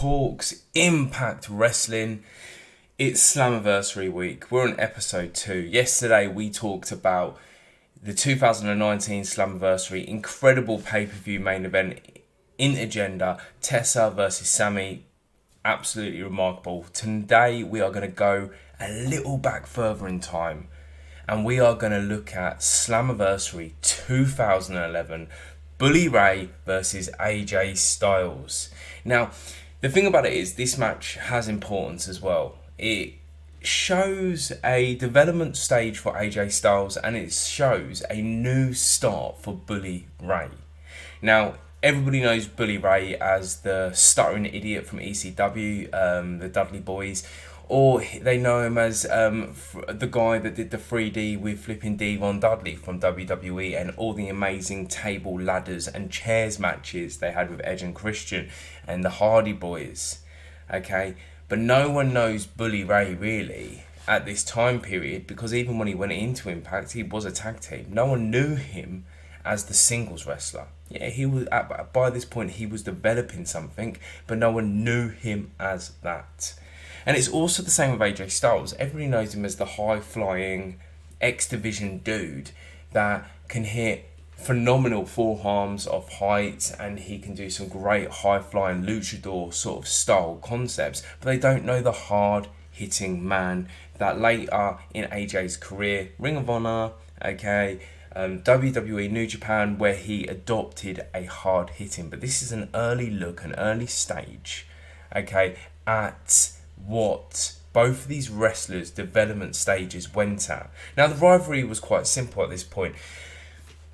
talks Impact Wrestling. It's Slammiversary week. We're on episode 2. Yesterday we talked about the 2019 Slammiversary incredible pay-per-view main event in agenda, Tessa versus Sammy. Absolutely remarkable. Today we are going to go a little back further in time and we are going to look at Slammiversary 2011, Bully Ray versus AJ Styles. Now, the thing about it is this match has importance as well. It shows a development stage for AJ Styles and it shows a new start for Bully Ray. Now, everybody knows Bully Ray as the stuttering idiot from ECW, the Dudley Boys, or they know him as the guy that did the 3D with flipping Devon Dudley from WWE and all the amazing table, ladders and chairs matches they had with Edge and Christian and the Hardy Boys. Okay, but no one knows Bully Ray really at this time period, because even when he went into Impact, he was a tag team. No one knew him as the singles wrestler. Yeah, he was by this point he was developing something, but no one knew him as that. And it's also the same with AJ Styles. Everybody knows him as the high-flying X Division dude that can hit phenomenal forearms off heights, and he can do some great high-flying luchador sort of style concepts. But they don't know the hard-hitting man that later in AJ's career, Ring of Honor, okay, WWE, New Japan, where he adopted a hard hitting. But this is an early look, an early stage, okay, at what both of these wrestlers' development stages went at. Now, the rivalry was quite simple at this point.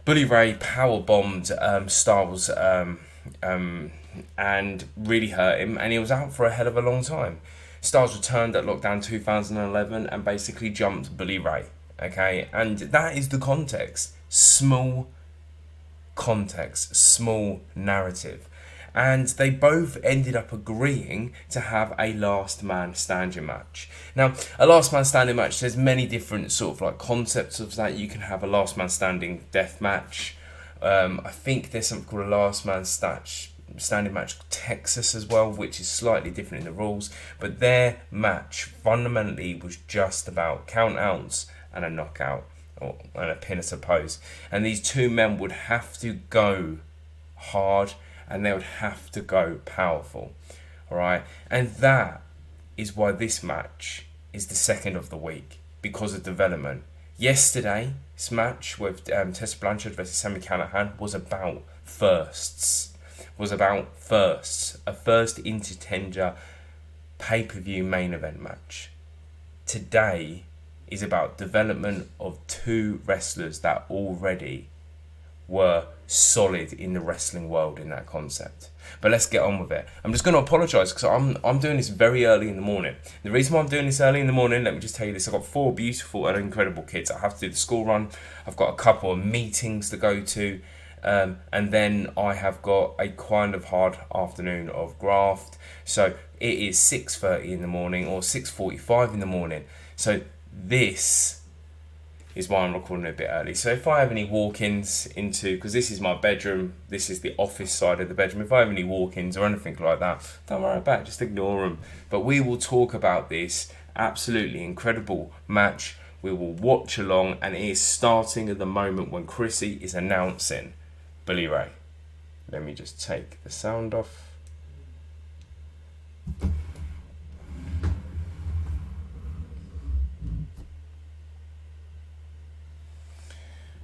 Bully Ray power bombed Styles and really hurt him, and he was out for a hell of a long time. Styles returned at Lockdown 2011 and basically jumped Bully Ray. Okay, and that is the context. Small context, small narrative. And they both ended up agreeing to have a last man standing match. Now, a last man standing match, there's many different sort of like concepts of that. You can have a last man standing death match. I think there's something called a last man standing match Texas as well, which is slightly different in the rules. But their match fundamentally was just about count outs and a knockout, and a pin, I suppose. And these two men would have to go hard and they would have to go powerful. Alright? And that is why this match is the second of the week, because of development. Yesterday's match with Tessa Blanchard versus Sami Callihan was about firsts. A first intertender pay-per-view main event match. Today is about development of two wrestlers that already were solid in the wrestling world in that concept. But let's get on with it. I'm just going to apologise because I'm doing this very early in the morning. The reason why I'm doing this early in the morning, let me just tell you this. I've got 4 beautiful and incredible kids. I have to do the school run. I've got a couple of meetings to go to. And then I have got a kind of hard afternoon of graft. So it is 6:30 in the morning or 6:45 in the morning. So this is why I'm recording a bit early. So if I have any walk-ins into, because this is my bedroom, this is the office side of the bedroom, if I have any walk-ins or anything like that, don't worry about it, just ignore them. But we will talk about this absolutely incredible match. We will watch along, and it is starting at the moment when Chrissy is announcing Bully Ray. Let me just take the sound off.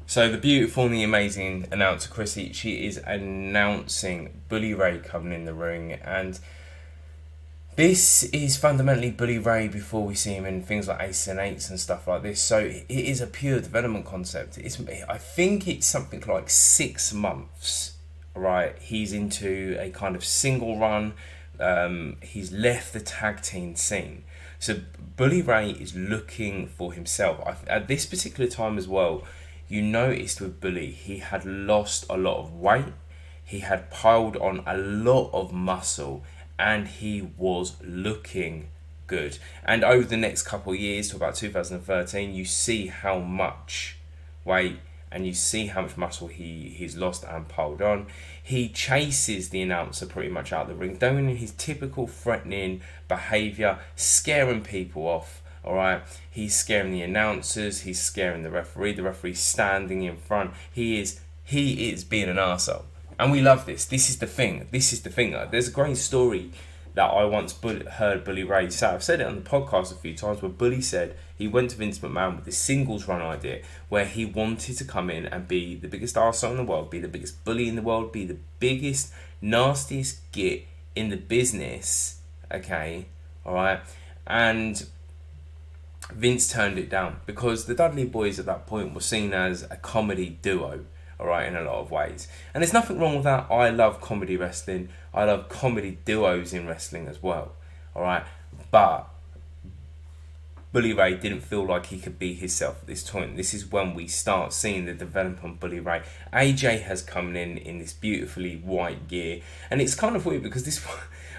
So the beautiful and the amazing announcer Chrissy, she is announcing Bully Ray coming in the ring, and this is fundamentally Bully Ray before we see him in things like Ace and Eights and stuff like this. So it is a pure development concept. I think it's something like 6 months, right? He's into a kind of single run. He's left the tag team scene. So Bully Ray is looking for himself. At this particular time as well, you noticed with Bully, he had lost a lot of weight, he had piled on a lot of muscle, and he was looking good. And over the next couple of years, to about 2013, you see how much weight and you see how much muscle he's lost and piled on. He chases the announcer pretty much out of the ring, doing his typical threatening behaviour, scaring people off. Alright, he's scaring the announcers, he's scaring the referee's standing in front. He is being an arsehole. And we love this. This is the thing. There's a great story that I once heard Bully Ray say. I've said it on the podcast a few times, where Bully said he went to Vince McMahon with this singles run idea where he wanted to come in and be the biggest arsehole in the world, be the biggest bully in the world, be the biggest, nastiest git in the business. Okay, alright? And Vince turned it down because the Dudley Boys at that point were seen as a comedy duo, alright, in a lot of ways. And there's nothing wrong with that. I love comedy wrestling. I love comedy duos in wrestling as well, alright? But Bully Ray didn't feel like he could be himself at this point. This is when we start seeing the development of Bully Ray. AJ has come in this beautifully white gear, and it's kind of weird because this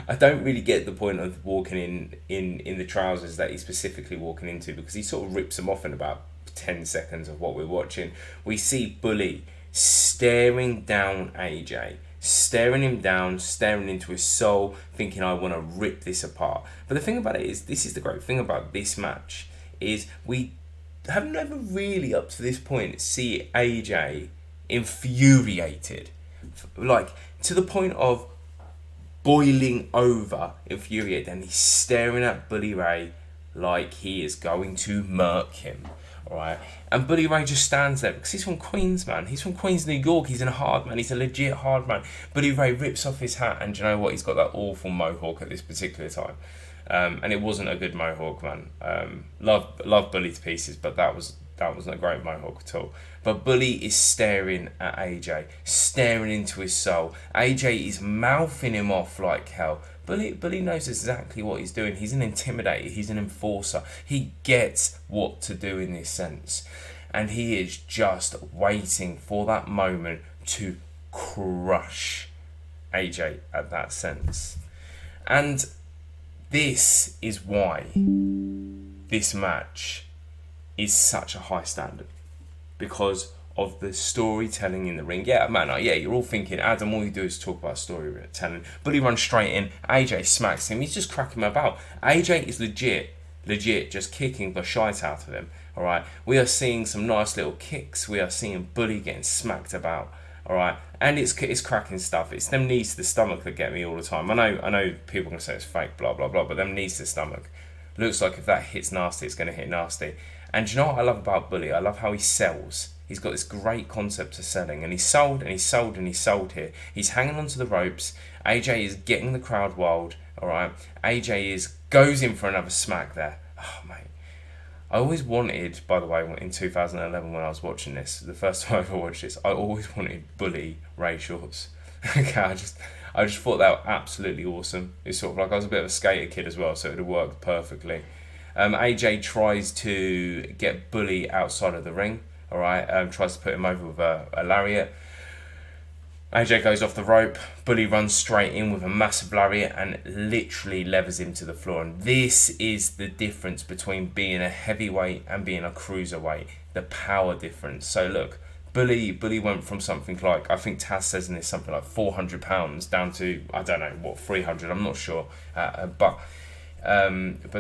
I don't really get the point of walking in the trousers that he's specifically walking into, because he sort of rips them off in about 10 seconds of what we're watching. We see Bully staring down AJ, staring him down, staring into his soul, thinking, I want to rip this apart. But the thing about it is, this is the great thing about this match, is we have never really up to this point see AJ infuriated, like to the point of boiling over, infuriated, and he's staring at Bully Ray like he is going to murk him. Alright, and Bully Ray just stands there because he's from Queens, man. He's from Queens, New York. He's a hard man. He's a legit hard man. Bully Ray rips off his hat, and do you know what? He's got that awful mohawk at this particular time, and it wasn't a good mohawk, man. Love Bully to pieces, but that wasn't a great mohawk at all. But Bully is staring at AJ, staring into his soul. AJ is mouthing him off like hell. Bully knows exactly what he's doing. He's an intimidator. He's an enforcer. He gets what to do in this sense. And he is just waiting for that moment to crush AJ at that sense. And this is why this match is such a high standard. Because of the storytelling in the ring. Yeah, man, you're all thinking, Adam, all you do is talk about storytelling. Bully runs straight in, AJ smacks him, he's just cracking him about. AJ is legit just kicking the shite out of him, alright? We are seeing some nice little kicks, we are seeing Bully getting smacked about, alright? And it's cracking stuff. It's them knees to the stomach that get me all the time. I know people are going to say it's fake, blah, blah, blah, but them knees to the stomach. Looks like if that hits nasty, it's going to hit nasty. And do you know what I love about Bully? I love how he sells. He's got this great concept of selling, and he's sold here. He's hanging onto the ropes. AJ is getting the crowd wild, alright? AJ goes in for another smack there. Oh, mate. I always wanted, by the way, in 2011 when I was watching this, the first time I ever watched this, I always wanted Bully Ray shorts. Okay, I just thought that was absolutely awesome. It's sort of like I was a bit of a skater kid as well, so it would have worked perfectly. AJ tries to get Bully outside of the ring. Alright, tries to put him over with a lariat. AJ goes off the rope. Bully runs straight in with a massive lariat and literally levers him to the floor. And this is the difference between being a heavyweight and being a cruiserweight. The power difference. So look, Bully went from something like, I think Taz says in this, something like 400 pounds down to, I don't know, what, 300, I'm not sure. But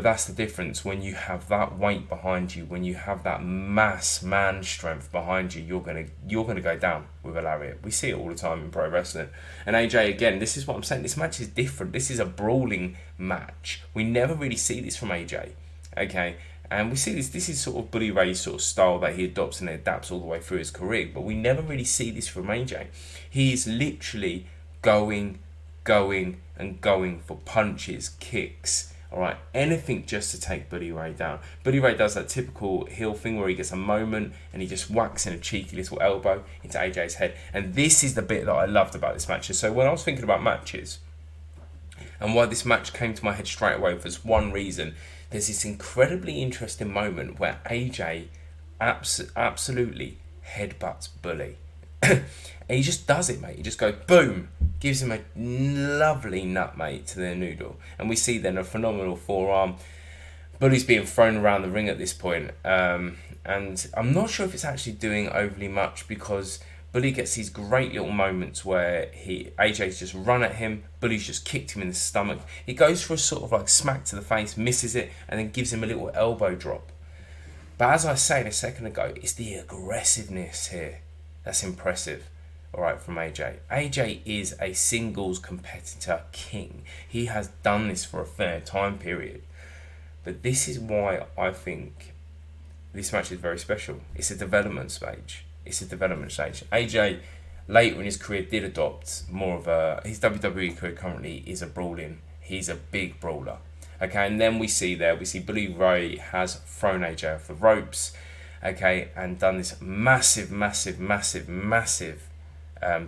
that's the difference. When you have that weight behind you, when you have that mass man strength behind you, you're gonna go down with a lariat. We see it all the time in pro wrestling. And AJ, again, this is what I'm saying. This match is different. This is a brawling match. We never really see this from AJ. Okay, and we see this. This is sort of Bully Ray's sort of style that he adopts and adapts all the way through his career. But we never really see this from AJ. He's literally going for punches, kicks. Alright, anything just to take Bully Ray down. Bully Ray does that typical heel thing where he gets a moment and he just whacks in a cheeky little elbow into AJ's head. And this is the bit that I loved about this match. So when I was thinking about matches, and why this match came to my head straight away was one reason. There's this incredibly interesting moment where AJ absolutely headbutts Bully. And he just does it, mate. He just goes, boom, gives him a lovely nut, mate, to the noodle. And we see then a phenomenal forearm. Bully's being thrown around the ring at this point, and I'm not sure if it's actually doing overly much, because Bully gets these great little moments where AJ's just run at him, Bully's just kicked him in the stomach. He goes for a sort of like smack to the face, misses it, and then gives him a little elbow drop. But as I said a second ago, it's the aggressiveness here that's impressive. Alright, from AJ. AJ is a singles competitor king. He has done this for a fair time period. But this is why I think this match is very special. It's a development stage. AJ, later in his career, did adopt more of a... His WWE career currently is a brawling. He's a big brawler. Okay, and then we see Bully Ray has thrown AJ off the ropes. Okay, and done this massive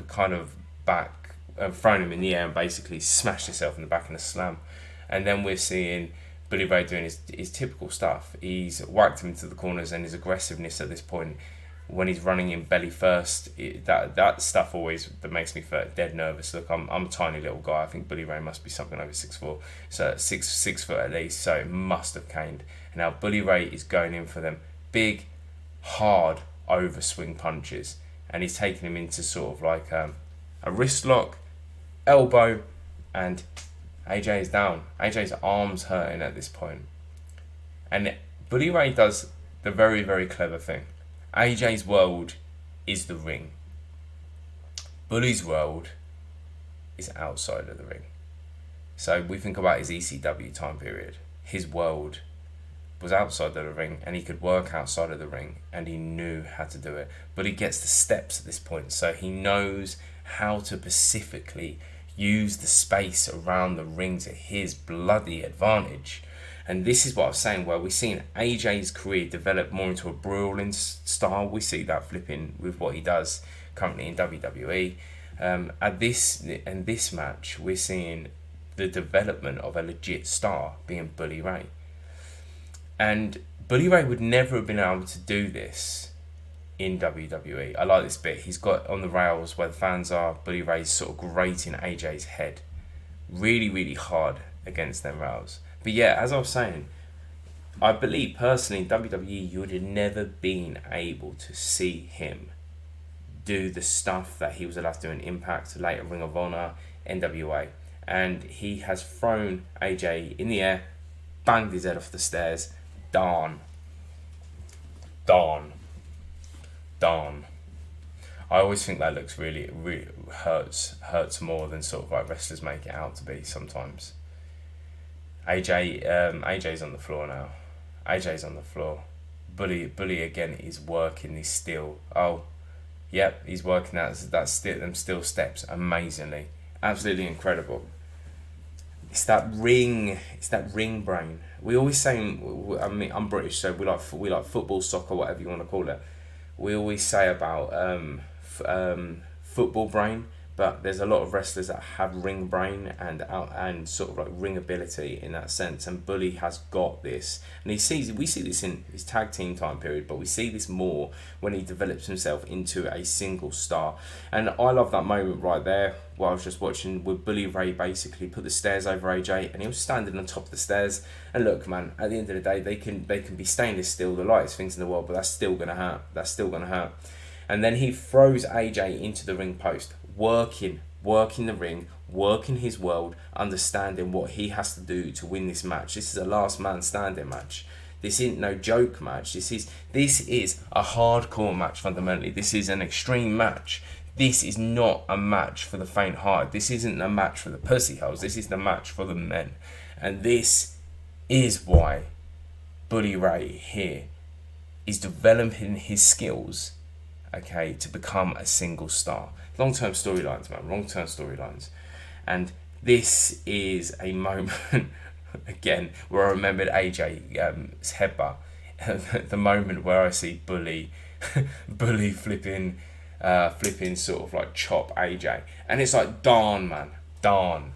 kind of back... thrown him in the air and basically smashed himself in the back in a slam. And then we're seeing Bully Ray doing his typical stuff. He's whacked him into the corners, and his aggressiveness at this point, when he's running in belly first, that stuff always that makes me dead nervous. Look, I'm a tiny little guy. I think Bully Ray must be something over 6'4", so 6 foot at least. So it must have caned. And now Bully Ray is going in for them big, hard overswing punches, and he's taking him into sort of like a wrist lock, elbow, and AJ is down. AJ's arm's hurting at this point. And Bully Ray does the very, very clever thing. AJ's world is the ring. Bully's world is outside of the ring. So we think about his ECW time period. His world was outside of the ring, and he could work outside of the ring, and he knew how to do it. But he gets the steps at this point, so he knows how to specifically use the space around the ring to his bloody advantage. And this is what I was saying, where we're seeing AJ's career develop more into a brawling style. We see that flipping with what he does currently in WWE. At this match, we're seeing the development of a legit star being Bully Ray. And Bully Ray would never have been able to do this in WWE. I like this bit. He's got on the rails where the fans are. Bully Ray's sort of grating AJ's head really, really hard against them rails. But yeah, as I was saying, I believe personally in WWE you would have never been able to see him do the stuff that he was allowed to do in Impact, later Ring of Honor, NWA. And he has thrown AJ in the air, banged his head off the stairs. Darn. I always think that looks really hurts more than sort of like wrestlers make it out to be sometimes. AJ's on the floor now. AJ's on the floor. Bully again is working this steel. Oh, yep, he's working them steel steps amazingly, absolutely incredible. It's that ring brain. We always say, I mean, I'm British, so we like football, soccer, whatever you want to call it. We always say about football brain, but there's a lot of wrestlers that have ring brain and sort of like ring ability in that sense. And Bully has got this, and we see this in his tag team time period, but we see this more when he develops himself into a single star. And I love that moment right there where I was just watching, with Bully Ray basically put the stairs over AJ, and he was standing on top of the stairs. And look, man, at the end of the day, they can be stainless steel, the lightest things in the world, but that's still gonna hurt. And then he throws AJ into the ring post, working the ring, working his world, understanding what he has to do to win this match. This is a last man standing match. This isn't no joke match. This is a hardcore match fundamentally. This is an extreme match. This is not a match for the faint-hearted. This isn't a match for the pussy holes. This is the match for the men. And this is why Bully Ray here is developing his skills, okay, to become a single star. Long-term storylines, man. Long-term storylines. And this is a moment, again, where I remembered AJ's headbutt. The moment where I see Bully flipping sort of like chop AJ. And it's like, darn, man. Darn.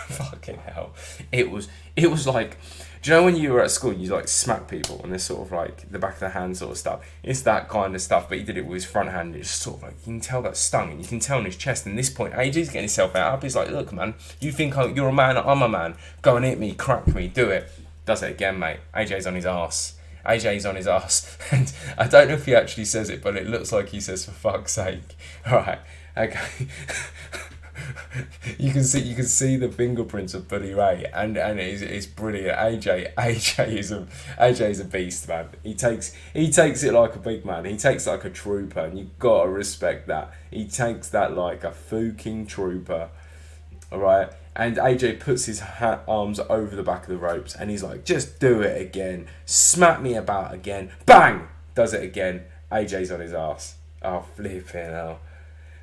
Fucking hell. It was like, do you know when you were at school and you like smack people and this sort of like the back of the hand sort of stuff? It's that kind of stuff, but he did it with his front hand. It's sort of like, you can tell that stung, and you can tell in his chest. And at this point, AJ's getting himself out up. He's like, look, man, you think you're a man, I'm a man. Go and hit me, crack me, do it. Does it again, mate. AJ's on his arse. AJ's on his arse. And I don't know if he actually says it, but it looks like he says, for fuck's sake. Alright, okay. you can see the fingerprints of Bully Ray, and it's brilliant. AJ is a beast, man. He takes it like a big man. He takes it like a trooper, and you gotta respect that. He takes that like a fucking trooper. Alright, and AJ puts his arms over the back of the ropes, and he's like, just do it again, smack me about again, bang, does it again. AJ's on his ass. Oh, flipping hell.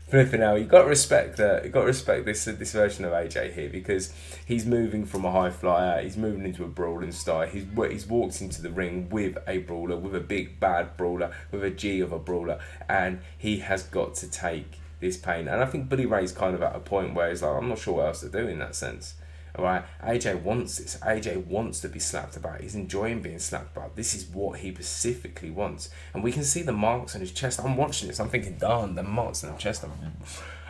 Flipping hell, you got to respect that. You got to respect this version of AJ here, because he's moving from a high flyer. He's moving into a brawling style. He's walked into the ring with a brawler, with a big bad brawler, with a G of a brawler, and he has got to take this pain. And I think Bully Ray's kind of at a point where he's like, I'm not sure what else to do in that sense. Alright, AJ wants this. AJ wants to be slapped about. He's enjoying being slapped about. This is what he specifically wants. And we can see the marks on his chest. I'm watching this, I'm thinking, darn, the marks on the chest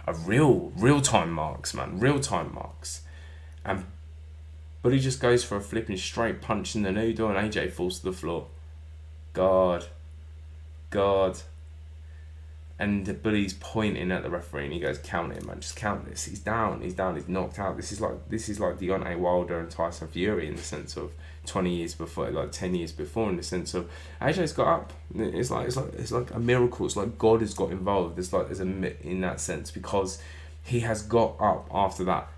are real-time marks, man. Real-time marks. And Bully just goes for a flipping straight punch in the noodle, and AJ falls to the floor. God. And Bully's pointing at the referee, and he goes, count it, man, just count this. He's down, he's knocked out. This is like Deontay Wilder and Tyson Fury in the sense of 20 years before, like 10 years before, in the sense of AJ's got up. It's like a miracle. It's like God has got involved. There's in that sense, because he has got up after that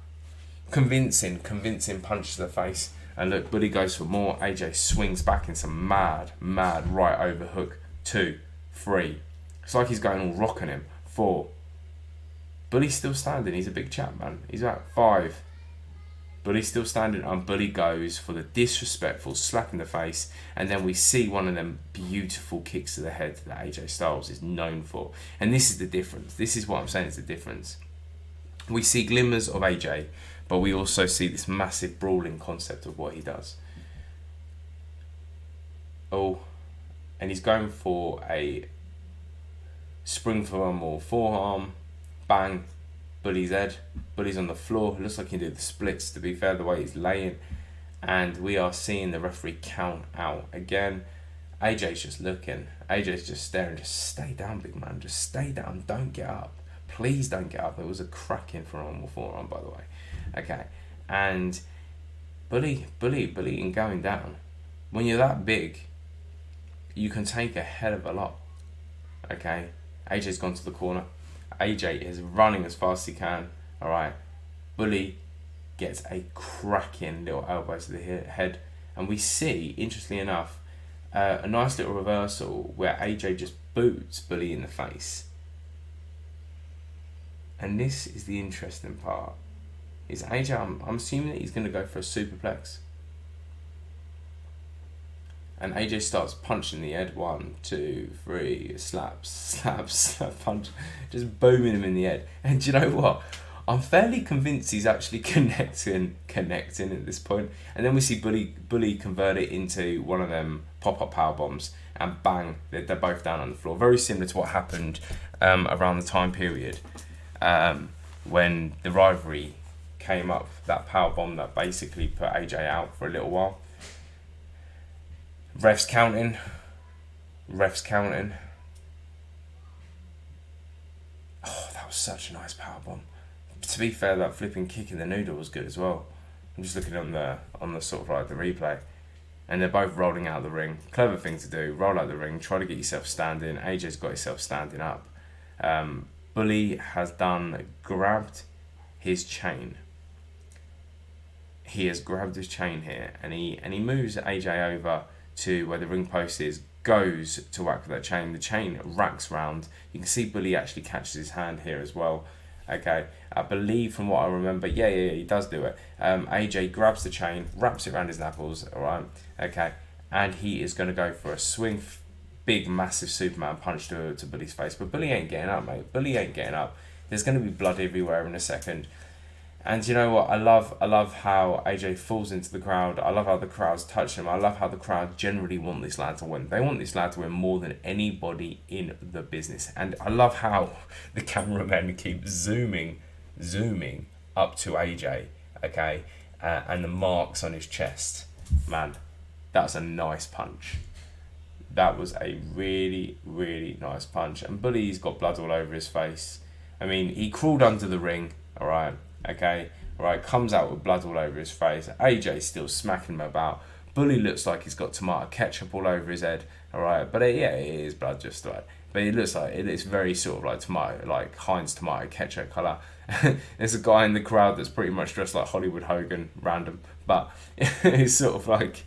convincing punch to the face. And look, Bully goes for more. AJ swings back in some mad right overhook. 2, 3. It's like he's going all rocking him. 4. Bully's still standing. He's a big chap, man. He's about 5. Bully's still standing, and Bully goes for the disrespectful slap in the face, and then we see one of them beautiful kicks to the head that AJ Styles is known for. And this is the difference. This is what I'm saying is the difference. We see glimmers of AJ, but we also see this massive brawling concept of what he does. Oh, and he's going for a spring forearm or forearm, bang, Bully's head. Bully's on the floor. It looks like he did the splits, to be fair, the way he's laying. And we are seeing the referee count out again. AJ's just looking. AJ's just staring. Just stay down, big man. Just stay down. Don't get up. Please don't get up. It was a cracking forearm or forearm, by the way. Okay. And Bully and going down. When you're that big, you can take a hell of a lot. Okay. AJ's gone to the corner. AJ is running as fast as he can. Alright. Bully gets a cracking little elbow to the head. And we see, interestingly enough, a nice little reversal where AJ just boots Bully in the face. And this is the interesting part. Is AJ, I'm assuming that he's going to go for a superplex. And AJ starts punching the head. 1, 2, 3, slaps, punch, just booming him in the head. And do you know what? I'm fairly convinced he's actually connecting at this point. And then we see Bully convert it into one of them pop-up power bombs, and bang, they're both down on the floor. Very similar to what happened around the time period when the rivalry came up. That power bomb that basically put AJ out for a little while. Refs counting. Oh, that was such a nice powerbomb. To be fair, that flipping kick in the noodle was good as well. I'm just looking on the sort of like the replay. And they're both rolling out the ring. Clever thing to do. Roll out the ring. Try to get yourself standing. AJ's got himself standing up. Bully has grabbed his chain. He has grabbed his chain here, and he moves AJ over to where the ring post is, goes to whack with that chain. The chain racks round. You can see Bully actually catches his hand here as well. Okay, I believe from what I remember, yeah, he does do it. AJ grabs the chain, wraps it around his knuckles, alright, okay, and he is going to go for a swing, big, massive Superman punch to Bully's face. But Bully ain't getting up, mate. Bully ain't getting up. There's going to be blood everywhere in a second. And you know what? I love how AJ falls into the crowd. I love how the crowds touch him. I love how the crowd generally want this lad to win. They want this lad to win more than anybody in the business. And I love how the cameramen keep zooming up to AJ, okay, and the marks on his chest. man, that's a nice punch. That was a really, really nice punch. And Bully's got blood all over his face. I mean, he crawled under the ring, alright, okay, alright, comes out with blood all over his face. AJ's still smacking him about. Bully looks like he's got tomato ketchup all over his head, alright, but it is blood just like. But it looks like it's very sort of like tomato, like Heinz tomato ketchup colour. There's a guy in the crowd that's pretty much dressed like Hollywood Hogan, random, but it's sort of like,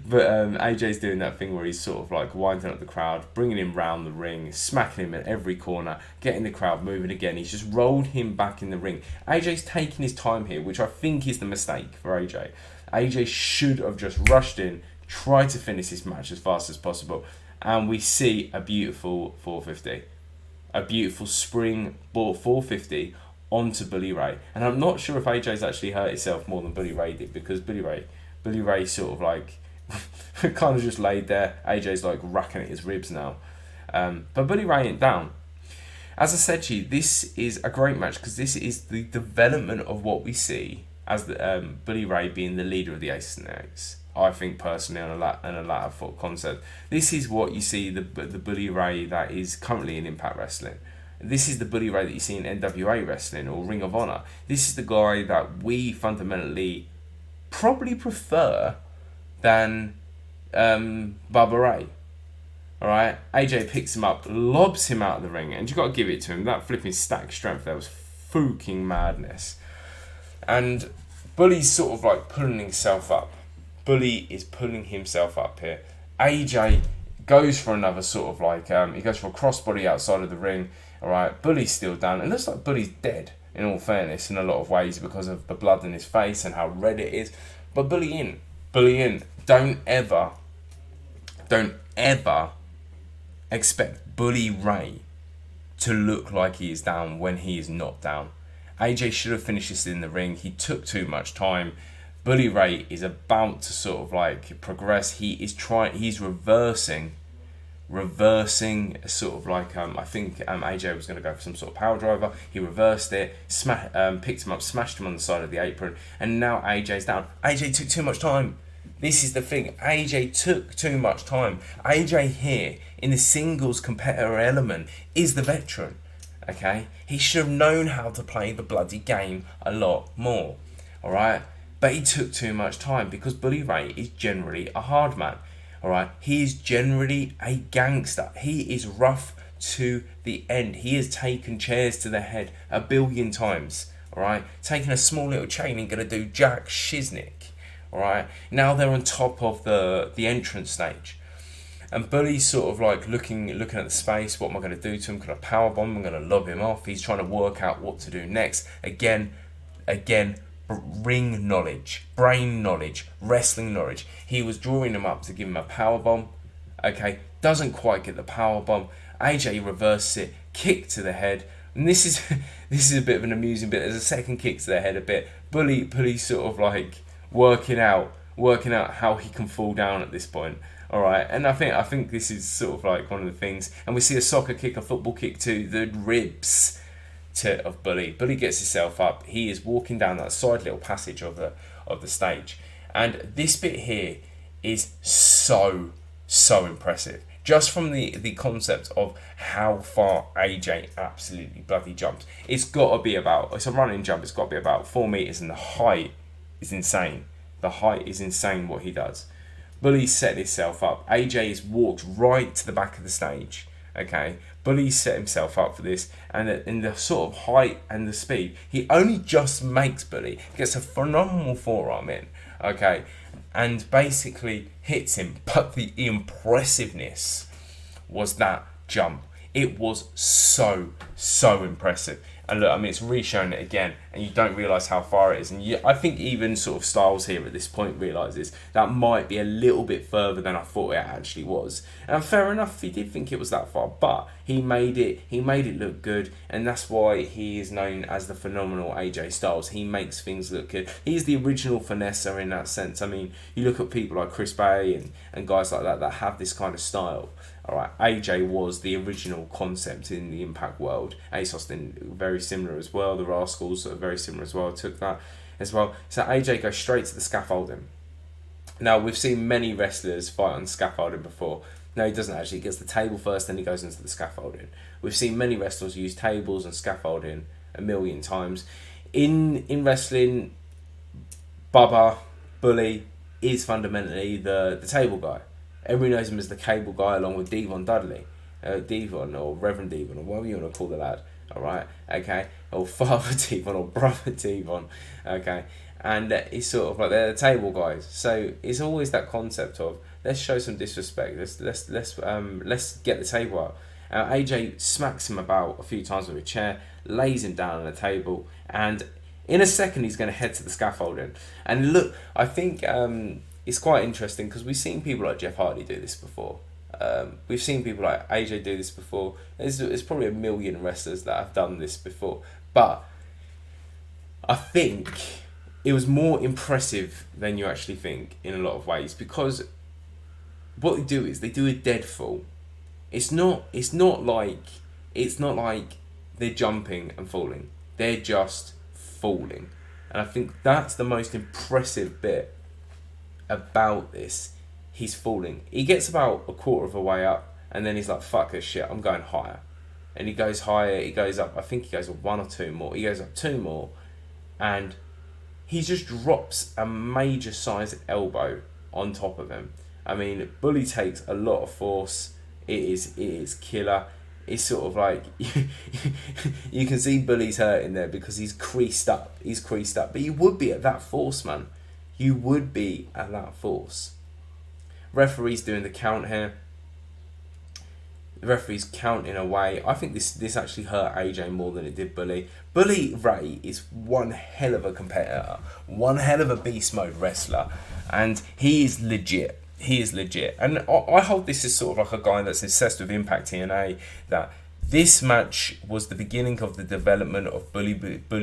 but AJ's doing that thing where he's sort of like winding up the crowd, bringing him round the ring, smacking him at every corner, getting the crowd moving again. He's just rolled him back in the ring. AJ's taking his time here, which I think is the mistake for AJ. AJ should have just rushed in, tried to finish this match as fast as possible, and we see a beautiful 450. A beautiful springboard 450 onto Bully Ray. And I'm not sure if AJ's actually hurt himself more than Bully Ray did, because Bully Ray sort of like kind of just laid there. AJ's like racking at his ribs now. But Bully Ray ain't down. As I said to you, this is a great match because this is the development of what we see as the Bully Ray being the leader of the Aces and Eights. I think personally on a ladder foot concept. This is what you see the Bully Ray that is currently in Impact Wrestling. This is the Bully Ray that you see in NWA Wrestling or Ring of Honor. This is the guy that we fundamentally probably prefer than Bubba Ray. Alright, AJ picks him up, lobs him out of the ring, and you got to give it to him. That flipping stack strength there was fucking madness. And Bully's sort of like pulling himself up. Bully is pulling himself up here. AJ goes for another sort of like, he goes for a crossbody outside of the ring. Alright, Bully's still down. It looks like Bully's dead, in all fairness, in a lot of ways because of the blood in his face and how red it is. But Bully in. Don't ever expect Bully Ray to look like he is down when he is not down. AJ should have finished this in the ring. He took too much time. Bully Ray is about to sort of like progress. He's reversing sort of like, I think AJ was going to go for some sort of power driver. He reversed it, picked him up, smashed him on the side of the apron, and now AJ's down. AJ took too much time. This is the thing. AJ took too much time. AJ here in the singles competitor element is the veteran. Okay? He should have known how to play the bloody game a lot more. Alright? But he took too much time because Bully Ray is generally a hard man. Alright? He is generally a gangster. He is rough to the end. He has taken chairs to the head 1 billion times. Alright? Taking a small little chain and gonna do jack shiznick. Alright? Now they're on top of the entrance stage. And Bully's sort of like looking at the space. What am I going to do to him? Can I powerbomb him? I'm going to lob him off. He's trying to work out what to do next. Again, ring knowledge, brain knowledge, wrestling knowledge. He was drawing him up to give him a powerbomb. Okay, doesn't quite get the powerbomb. AJ reverses it, kick to the head. And this is a bit of an amusing bit. There's a second kick to the head a bit. Bully sort of like working out how he can fall down at this point. Alright, and I think this is sort of like one of the things. And we see a soccer kick, a football kick to the ribs of Bully. Bully gets himself up. He is walking down that side little passage of the stage. And this bit here is so impressive. Just from the concept of how far AJ absolutely bloody jumped. It's a running jump, it's got to be about 4 meters, and the height is insane. The height is insane what he does. Bully set himself up. AJ has walked right to the back of the stage. Okay, Bully set himself up for this, and in the sort of height and the speed, he only just makes Bully, gets a phenomenal forearm in. Okay, and basically hits him. But the impressiveness was that jump. It was so impressive. And look, I mean, it's re-shown it again, and you don't realise how far it is. And I think even sort of Styles here at this point realises that might be a little bit further than I thought it actually was. And fair enough, he did think it was that far, but he made it look good, and that's why he is known as the phenomenal AJ Styles. He makes things look good. He's the original finesser in that sense. I mean, you look at people like Chris Bay and guys like that have this kind of style. Alright, AJ was the original concept in the Impact world. Ace Austin, very similar as well. The Rascals are very similar as well. Took that as well. So AJ goes straight to the scaffolding. Now, we've seen many wrestlers fight on scaffolding before. No, he doesn't actually. He gets the table first, then he goes into the scaffolding. We've seen many wrestlers use tables and scaffolding a million times. In wrestling, Bubba, Bully, is fundamentally the table guy. Everyone knows him as the cable guy along with Devon Dudley. Devon, or Reverend Devon, or whatever you want to call the lad. Alright, okay? Or Father Devon, or Brother Devon, okay? And it's sort of like they're the table guys. So it's always that concept of let's show some disrespect. Let's get the table out. AJ smacks him about a few times with a chair, lays him down on the table, and in a second he's going to head to the scaffolding. And look, I think it's quite interesting because we've seen people like Jeff Hardy do this before. We've seen people like AJ do this before. There's probably a million wrestlers that have done this before, but I think it was more impressive than you actually think in a lot of ways, because what they do is they do a dead fall. It's not like they're jumping and falling. They're just falling. And I think that's the most impressive bit about this. He's falling. He gets about a quarter of a way up, and then he's like, fuck this shit, I'm going higher. And he goes higher, he goes up, I think he goes up one or two more. He goes up two more, and he just drops a major sized elbow on top of him. I mean, Bully takes a lot of force. It is killer. It's sort of like you can see Bully's hurting there because he's creased up. But you would be at that force, man. You would be at that force. Referee's doing the count here. The referee's counting away. I think this actually hurt AJ more than it did Bully. Bully Ray is one hell of a competitor, one hell of a beast mode wrestler, and he is legit. He is legit. And I hold this as sort of like a guy that's obsessed with Impact TNA, that this match was the beginning of the development of Bully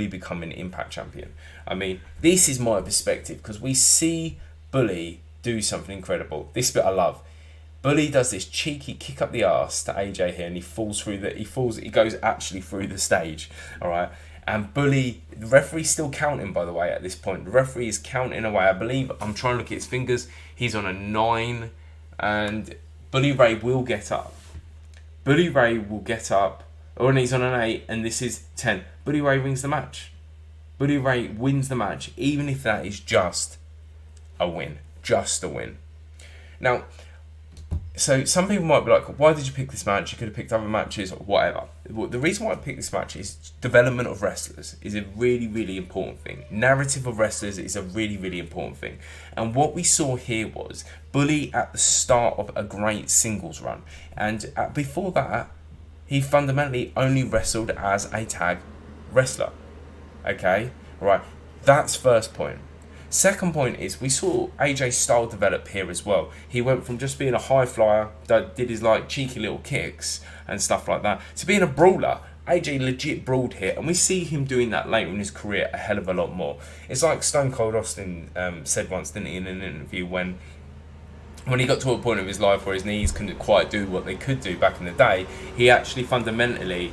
becoming Impact Champion. I mean, this is my perspective, because we see Bully do something incredible. This bit I love. Bully does this cheeky kick up the arse to AJ here, and he goes actually through the stage, alright? And Bully, the referee's still counting, by the way, at this point. The referee is counting away. I believe, I'm trying to look at his fingers, he's on a 9, and Bully Ray will get up. Bully Ray will get up, or he's on an 8, and this is 10. Bully Ray wins the match. Bully Ray wins the match, even if that is just a win. Just a win. Now, so some people might be like, why did you pick this match? You could have picked other matches or whatever. The reason why I picked this match is development of wrestlers is a really, really important thing. Narrative of wrestlers is a really, really important thing. And what we saw here was Bully at the start of a great singles run. And before that, he fundamentally only wrestled as a tag wrestler. Okay? Right. That's first point. Second point is we saw AJ's style develop here as well. He went from just being a high flyer that did his like cheeky little kicks and stuff like that to being a brawler. AJ legit brawled here, and we see him doing that later in his career a hell of a lot more. It's like Stone Cold Austin said once, didn't he, in an interview, when he got to a point of his life where his knees couldn't quite do what they could do back in the day, he actually fundamentally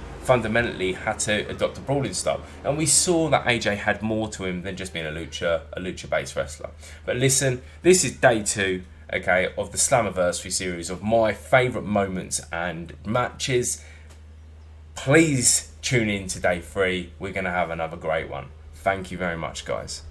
had to adopt a brawling style. And we saw that AJ had more to him than just being a lucha-based wrestler. But listen, this is day 2, okay, of the Slammiversary series of my favourite moments and matches. Please tune in to day 3. We're going to have another great one. Thank you very much, guys.